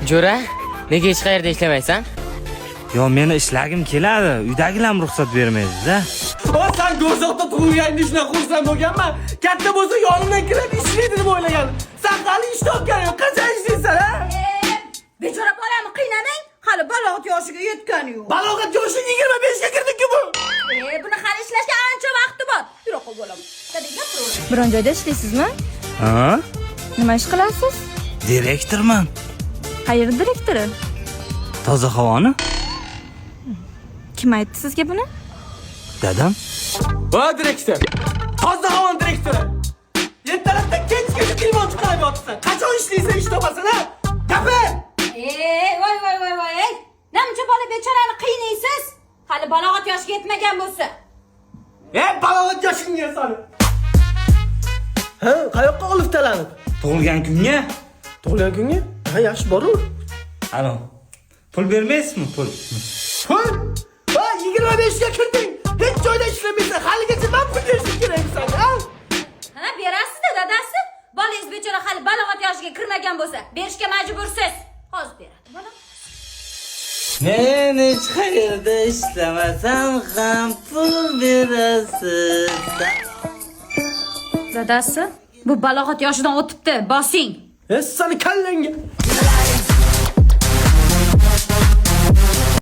Jo'ra, nega hech qayerda ishlamaysan? Yo, meni ishlagim keladi. Uydagilar ruxsat bermaydi-da. Sen go'rsoqda tug'ilgan ishni xursand bo'lganman. Katta bo'lsa yonimdan kirib ishlaydi deb o'ylagan. Sen hali ish topgan yo'q. Qachon ishlaysan, ha? Bechora bolani qiynamang. Hali balog'at yoshiga yetgani yo'q. Balog'at yoshi 25 ga kirdi-ku bu. Buni hali ishlashga ancha vaqti bor. Yura bo'laman. Biron joyda ishlaysizmi? Ha? Nima ish qilasiz? Direktorman. Qayerda direktori? Toza havoni? Kim aytdi sizga buni? Dadam. Va direktor. Toza havon direktori. Ertalabdan kechgacha limon chiqarib yotibsan. Qachon ishlaysan, ish topasan, ha? Gapir! Voy. Namcha bola bechorani qiynaysiz? Hali balog'at yoshiga yetmagan bo'lsa. Balog'at yoshingga solib. Ha, qayoqqa olib talanib? Tug'ilgan kunga? Tug'ilgan kunga? Ha, yaxshi borur. Alo. Pul bermaysizmi, pul? Pul? Va 25 ga kirding. Hech joyda ishlamaysan. Haligacha men pul berishim kerak senga, ha? Ha, berasiz-da, dadasi. Bolangiz bechora hali balog'at yoshiga kirmagan bo'lsa, berishga majbursiz. Hozir beradi, bola. Men hech qayerda ishlamasam ham pul berasiz. Dadasi, bu balog'at yoshidan o'tibdi. Bosing. Seni kallangga.